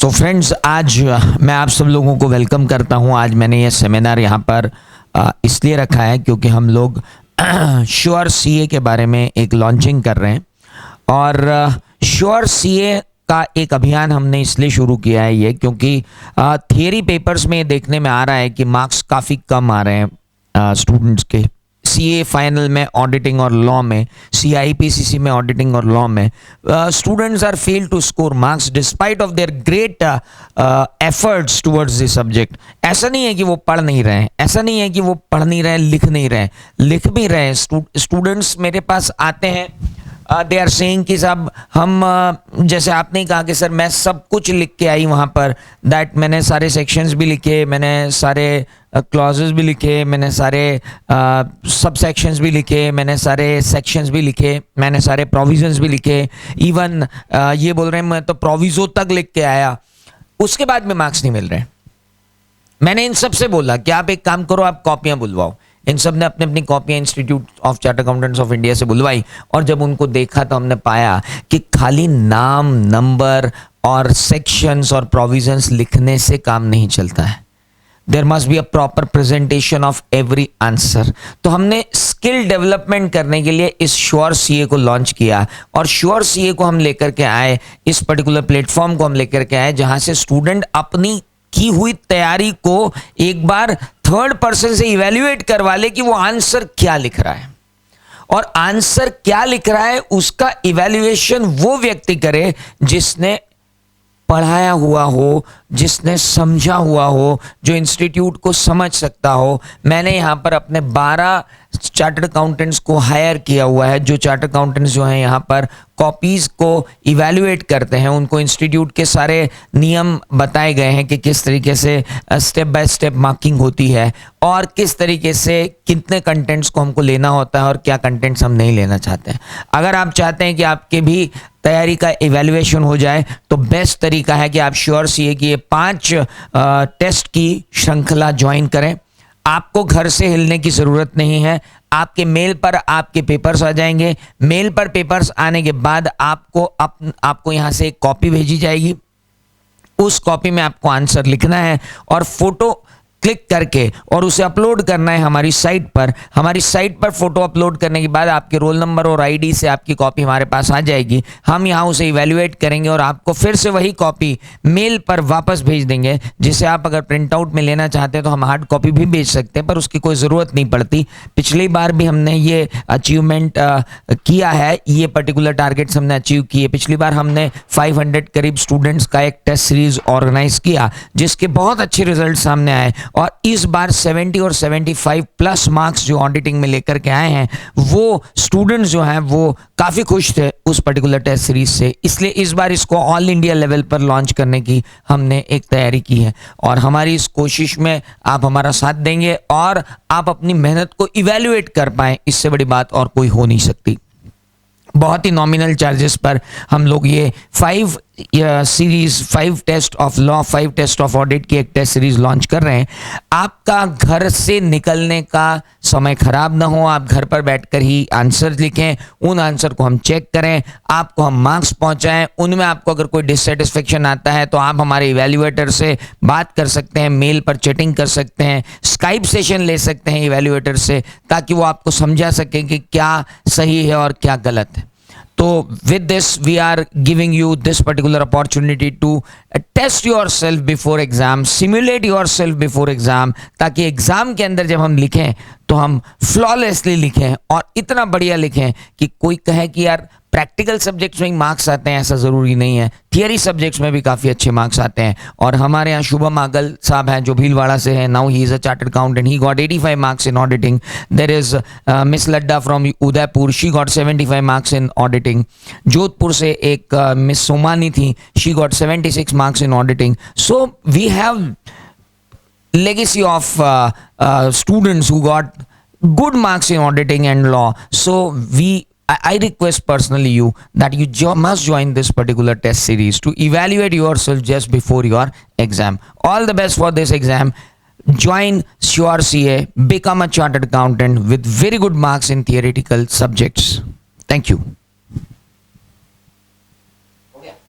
तो फ्रेंड्स, आज मैं आप सब लोगों को वेलकम करता हूं। आज मैंने ये सेमिनार यहाँ पर इसलिए रखा है क्योंकि हम लोग श्योर सीए के बारे में एक लॉन्चिंग कर रहे हैं। और श्योर सीए का एक अभियान हमने इसलिए शुरू किया है ये क्योंकि थियरी पेपर्स में देखने में आ रहा है कि मार्क्स काफ़ी कम आ रहे हैं स्टूडेंट्स के। सीए फाइनल में, ऑडिटिंग और लॉ में, सीआईपीसीसी में, ऑडिटिंग और लॉ में students are fail to score marks despite of their great efforts towards this subject. ऐसा नहीं है कि वो पढ़ नहीं रहे हैं, ऐसा नहीं है कि वो पढ़ नहीं रहे, लिख नहीं रहे, लिख भी रहे हैं। स्टूडेंट्स मेरे पास आते हैं, दे आर सेइंग कि साहब हम जैसे आपने कहा कि सर मैं सब कुछ लिख के आई वहाँ पर, दैट मैंने सारे सेक्शंस भी लिखे, मैंने सारे क्लॉजेस भी लिखे, मैंने सारे सब सेक्शंस भी लिखे, मैंने सारे सेक्शंस भी लिखे, मैंने सारे प्रोविजंस भी लिखे, इवन ये बोल रहे हैं मैं तो प्रोविजो तक लिख के आया, उसके बाद में मार्क्स नहीं मिल रहे। मैंने इन सब से बोला कि आप एक काम करो, आप कॉपियाँ बुलवाओ। इन सब ने अपनी अपनी कॉपियाँ institute of chartered accountants of India से बुलवाई, और जब उनको देखा तो हमने पाया कि खाली नाम, नंबर और सेक्शंस और प्रोविजंस लिखने से काम नहीं चलता है। There must be a proper presentation of every answer. तो हमने स्किल डेवलपमेंट करने के लिए इस श्योर सीए को लॉन्च किया, और श्योर सीए को हम लेकर के आए, इस पर्टिकुलर प्लेटफॉर्म को हम लेकर के आए जहां से स्टूडेंट अपनी की हुई तैयारी को एक बार थर्ड पर्सन से इवैल्यूएट करवा ले कि वो आंसर क्या लिख रहा है, और आंसर क्या लिख रहा है उसका इवैल्यूएशन वो व्यक्ति करे जिसने पढ़ाया हुआ हो, जिसने समझा हुआ हो, जो इंस्टीट्यूट को समझ सकता हो। मैंने यहाँ पर अपने 12 चार्टर्ड अकाउंटेंट्स को हायर किया हुआ है, जो चार्टर्ड अकाउंटेंट्स जो हैं यहाँ पर कॉपीज़ को इवैल्यूएट करते हैं। उनको इंस्टीट्यूट के सारे नियम बताए गए हैं कि किस तरीके से स्टेप बाय स्टेप मार्किंग होती है, और किस तरीके से कितने कंटेंट्स को हमको लेना होता है और क्या कंटेंट्स हम नहीं लेना चाहते हैं। अगर आप चाहते हैं कि आपके भी तैयारी का इवैल्यूएशन हो जाए तो बेस्ट तरीका है कि आप श्योर सीए की ये 5 टेस्ट की श्रृंखला ज्वाइन करें। आपको घर से हिलने की ज़रूरत नहीं है, आपके मेल पर आपके पेपर्स आ जाएंगे। मेल पर पेपर्स आने के बाद आपको यहाँ से एक कॉपी भेजी जाएगी। उस कॉपी में आपको आंसर लिखना है और फोटो क्लिक करके और उसे अपलोड करना है हमारी साइट पर। हमारी साइट पर फोटो अपलोड करने के बाद आपके रोल नंबर और आईडी से आपकी कॉपी हमारे पास आ जाएगी। हम यहाँ उसे इवैल्यूएट करेंगे और आपको फिर से वही कॉपी मेल पर वापस भेज देंगे, जिसे आप अगर प्रिंट आउट में लेना चाहते हैं तो हम हार्ड कॉपी भी भेज सकते हैं, पर उसकी कोई ज़रूरत नहीं पड़ती। पिछली बार भी हमने ये अचीवमेंट किया है, ये पर्टिकुलर टारगेट्स हमने अचीव किए। पिछली बार हमने 500 करीब स्टूडेंट्स का एक टेस्ट सीरीज ऑर्गेनाइज किया, जिसके बहुत अच्छे रिजल्ट सामने आए, और इस बार 70 और 75 प्लस मार्क्स जो ऑडिटिंग में लेकर के आए हैं, वो स्टूडेंट्स जो हैं वो काफ़ी खुश थे उस पर्टिकुलर टेस्ट सीरीज से। इसलिए इस बार इसको ऑल इंडिया लेवल पर लॉन्च करने की हमने एक तैयारी की है, और हमारी इस कोशिश में आप हमारा साथ देंगे और आप अपनी मेहनत को इवैल्यूएट कर पाएँ, इससे बड़ी बात और कोई हो नहीं सकती। बहुत ही नॉमिनल चार्जेस पर हम लोग ये 5 series, 5 test of law, 5 test of audit की एक टेस्ट सीरीज लॉन्च कर रहे हैं। आपका घर से निकलने का समय खराब ना हो, आप घर पर बैठकर ही आंसर लिखें, उन आंसर को हम चेक करें, आपको हम मार्क्स पहुंचाएं। उनमें आपको अगर कोई डिससेटिस्फेक्शन आता है तो आप हमारे इवैल्यूएटर से बात कर सकते हैं, मेल पर चैटिंग कर सकते हैं, स्काइप सेशन ले सकते हैं इवैल्यूएटर से, ताकि वो आपको समझा सकें कि क्या सही है और क्या गलत है। तो with this we are giving you this particular opportunity to test yourself before exam, simulate yourself before exam, ताकि एग्जाम के अंदर जब हम लिखें तो हम फ्लॉलेसली लिखें और इतना बढ़िया लिखें कि कोई कहे कि यार प्रैक्टिकल सब्जेक्ट्स में मार्क्स आते हैं, ऐसा ज़रूरी नहीं है, थियरी सब्जेक्ट्स में भी काफ़ी अच्छे मार्क्स आते हैं। और हमारे यहाँ शुभम आगल साहब हैं जो भीलवाड़ा से हैं, now he is a chartered accountant, he got 85 marks in auditing. There is miss Ladda from Udaipur, she got 75 marks in auditing. Jodhpur से एक मिस सोमानी थी, she got 76 marks in auditing. So we have legacy of students who got good marks in auditing and law. So I request personally you that you must join this particular test series to evaluate yourself just before your exam. All the best for this exam. Join Sure CA, become a chartered accountant with very good marks in theoretical subjects. Thank you.